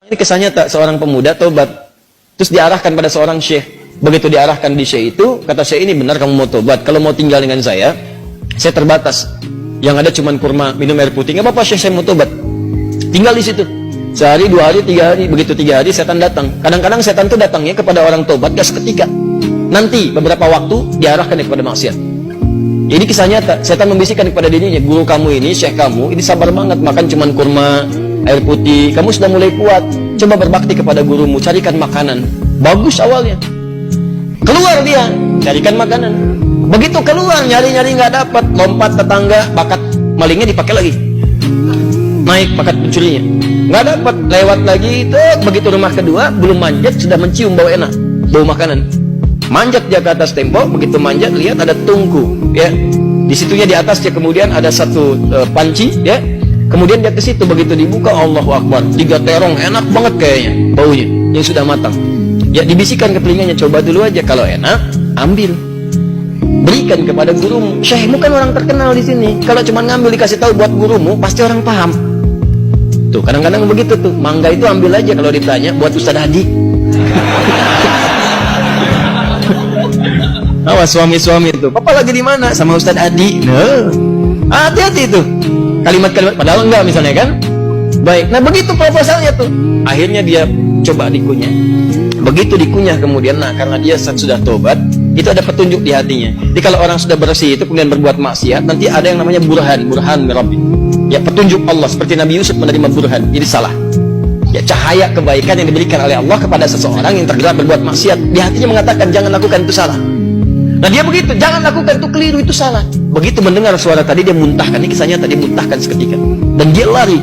Ini kesannya tak seorang pemuda tobat, terus diarahkan pada seorang syekh. Begitu diarahkan di syekh itu, kata syekh ini benar kamu mau tobat. Kalau mau tinggal dengan saya terbatas. Yang ada cuma kurma, minum air putih. Nggak apa-apa syekh, saya mau tobat. Tinggal di situ. Sehari, 2 hari, 3 hari. Begitu 3 hari setan datang. Kadang-kadang setan itu datangnya kepada orang tobat gak seketika. Nanti beberapa waktu diarahkan kepada maksiat. Ini kisah nyata. Setan membisikkan kepada dirinya, guru kamu ini, syekh kamu ini sabar banget makan cuma kurma, air putih, kamu sudah mulai kuat, coba berbakti kepada gurumu, carikan makanan. Bagus awalnya. Keluar dia, carikan makanan. Begitu keluar, nyari-nyari nggak dapat, lompat tetangga, bakat malingnya dipakai lagi. Naik bakat pencurinya, nggak dapat, lewat lagi, begitu rumah kedua, belum manjat, sudah mencium bau enak, bau makanan. Manjat dia ke atas tembok, begitu manjat, lihat ada tungku, ya. Di situnya di atasnya kemudian ada satu panci, ya. Kemudian dia ke situ, begitu dibuka, Allahu Akbar, 3 terong, enak banget kayaknya baunya, yang sudah matang. Ya dibisikkan ke telinganya, coba dulu aja, kalau enak, ambil, berikan kepada gurumu. Syekhmu kan orang terkenal di sini. Kalau cuma ngambil dikasih tahu buat gurumu, pasti orang paham. Tuh kadang-kadang begitu tuh, mangga itu ambil aja kalau ditanya buat Ustaz Hadi. Awas suami-suami itu, papa lagi di mana? Sama Ustaz Adi. Nah, hati-hati tuh. Kalimat-kalimat padahal enggak misalnya kan. Baik, nah begitu proposalnya tuh. Akhirnya dia coba dikunyah. Begitu dikunyah kemudian, nah karena dia sudah tobat, itu ada petunjuk di hatinya. Jadi kalau orang sudah bersih itu kemudian berbuat maksiat, nanti ada yang namanya burhan mirabbi. Ya petunjuk Allah, seperti Nabi Yusuf menerima burhan, jadi salah. Ya cahaya kebaikan yang diberikan oleh Allah kepada seseorang yang tergerak berbuat maksiat, di hatinya mengatakan jangan lakukan itu salah. Nah dia begitu, jangan lakukan itu keliru, itu salah. Begitu mendengar suara tadi dia muntahkan, ini kisahnya tadi muntahkan seketika. Dan dia lari.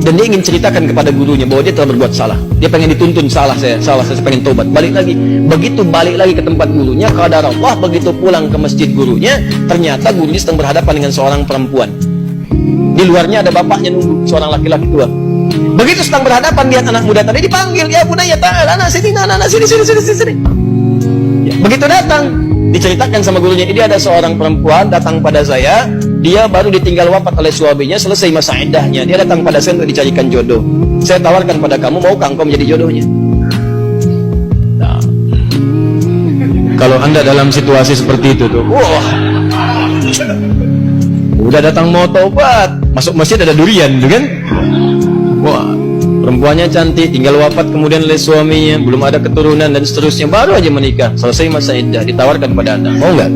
Dan dia ingin ceritakan kepada gurunya bahwa dia telah berbuat salah. Dia pengen dituntun, salah saya pengen tobat. Balik lagi. Begitu balik lagi ke tempat gurunya, qadar Allah, begitu pulang ke masjid gurunya, ternyata gurunya sedang berhadapan dengan seorang perempuan. Di luarnya ada bapaknya nunggu, seorang laki-laki tua. Begitu sedang berhadapan, lihat anak muda tadi dipanggil, ya bunaya ta'ala, anak sini. Ya, begitu datang, diceritakan sama gurunya, ini ada seorang perempuan datang pada saya, dia baru ditinggal wafat oleh suaminya, selesai masa iddahnya, dia datang pada saya untuk dicarikan jodoh. Saya tawarkan pada kamu, maukah engkau menjadi jodohnya? Nah, kalau anda dalam situasi seperti itu tuh, wah, udah datang mau taubat, masuk masjid ada durian, gitu kan? Wah, perempuannya cantik, tinggal wafat kemudian oleh suaminya, belum ada keturunan dan seterusnya, baru aja menikah, selesai masa iddah, ditawarkan pada anda, mau nggak?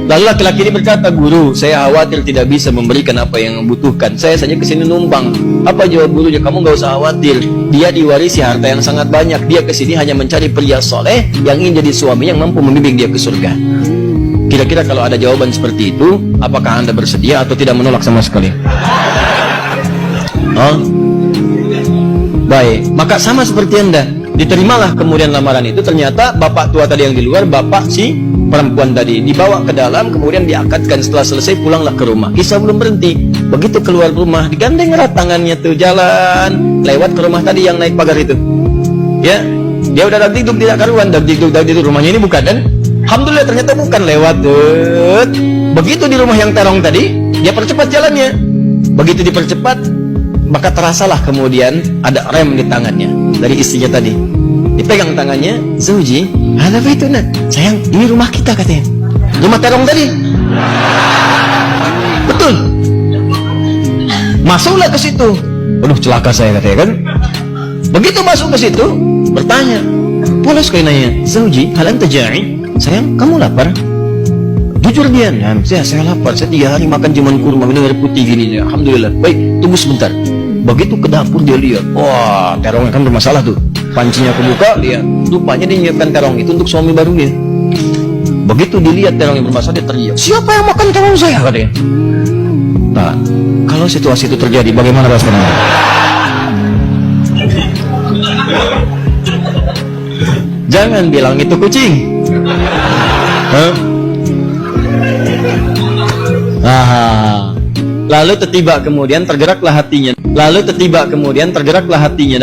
Lalu laki-laki ini berkata, guru, saya khawatir tidak bisa memberikan apa yang membutuhkan, saya saja kesini numpang. Apa jawab gurunya? Kamu nggak usah khawatir, dia diwarisi harta yang sangat banyak, dia kesini hanya mencari pria soleh yang ingin jadi suami yang mampu membimbing dia ke surga. Kira-kira kalau ada jawaban seperti itu, apakah anda bersedia atau tidak menolak sama sekali? Oh, baik, maka sama seperti anda, diterimalah kemudian lamaran itu. Ternyata bapak tua tadi yang di luar, bapak si perempuan tadi, dibawa ke dalam, kemudian diakadkan. Setelah selesai pulanglah ke rumah. Kisah belum berhenti. Begitu keluar rumah, digandeng erat tangannya tuh, jalan lewat ke rumah tadi yang naik pagar itu. Ya, dia udah dagdikduk tidak karuan, dagdikduk rumahnya ini bukan, dan alhamdulillah ternyata bukan, lewat. Begitu di rumah yang terong tadi, dia percepat jalannya. Begitu dipercepat, maka terasalah kemudian ada rem di tangannya dari istrinya tadi. Dipegang tangannya, Zauji, ada apa itu nak? Sayang, ini rumah kita katanya. Rumah terong tadi. Betul. Masuklah ke situ. Aduh, celaka saya katanya kan. Begitu masuk ke situ, bertanya. Polos kayak nanya, Zauji, hal anta ja'i? Sayang, kamu lapar? Jujur dia, nah, saya lapar. Saya 3 hari makan cuma kurma, minum air putih gini. Alhamdulillah. Baik, tunggu sebentar. Begitu ke dapur dia lihat, wah, terongnya kan bermasalah tuh. Pancinya kebuka, lihat, rupanya dia nyiapkan terong itu untuk suami barunya. Begitu dilihat terong yang bermasalah, dia teriak, siapa yang makan terong saya? Katanya. Nah, kalau situasi itu terjadi, bagaimana rasanya? Jangan bilang itu kucing. Hah? Lalu tiba kemudian tergeraklah hatinya.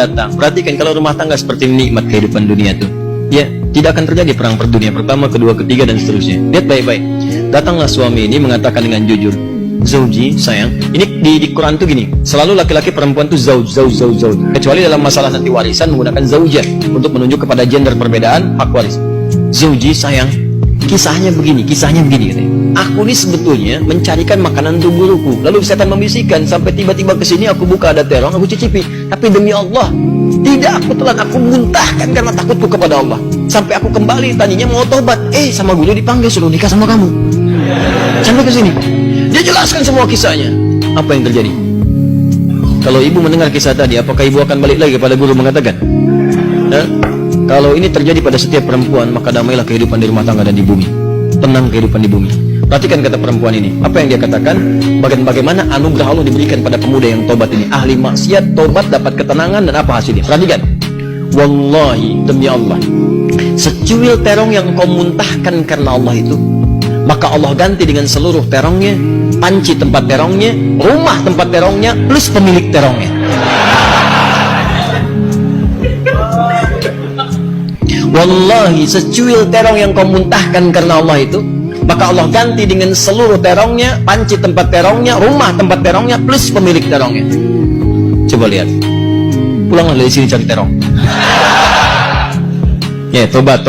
Datang. Perhatikan kalau rumah tangga seperti nikmat kehidupan dunia tuh. Ya, tidak akan terjadi perang per dunia pertama, kedua, ketiga dan seterusnya. Lihat baik-baik. Datanglah suami ini mengatakan dengan jujur, Zauji, sayang. Ini di Quran tuh gini, selalu laki-laki perempuan tuh zauj. Kecuali dalam masalah nanti warisan menggunakan zaujah untuk menunjuk kepada gender perbedaan hak waris. Zauji, sayang. Kisahnya begini katanya. Aku ini sebetulnya mencarikan makanan untuk guruku. Lalu setan membisikkan sampai tiba-tiba ke sini aku buka ada terong, aku cicipi. Tapi demi Allah, tidak aku telan, aku muntahkan karena takutku kepada Allah. Sampai aku kembali tadinya mau tobat, sama guru dipanggil suruh nikah sama kamu. Sampai ke sini. Dia jelaskan semua kisahnya. Apa yang terjadi? Kalau ibu mendengar kisah tadi, apakah ibu akan balik lagi kepada guru mengatakan? Kalau ini terjadi pada setiap perempuan, maka damailah kehidupan di rumah tangga dan di bumi. Tenang kehidupan di bumi. Perhatikan kata perempuan ini. Apa yang dia katakan? Bagaimana anugerah Allah diberikan pada pemuda yang tobat ini. Ahli maksiat, tobat, dapat ketenangan, dan apa hasilnya? Perhatikan. Wallahi, demi Allah, secuil terong yang kau muntahkan karena Allah itu, maka Allah ganti dengan seluruh terongnya, panci tempat terongnya, rumah tempat terongnya, plus pemilik terongnya. Wallahi, secuil terong yang kau muntahkan karena Allah itu, maka Allah ganti dengan seluruh terongnya, panci tempat terongnya, rumah tempat terongnya, plus pemilik terongnya. Coba lihat. Pulanglah dari sini cari terong. Ya, tobat.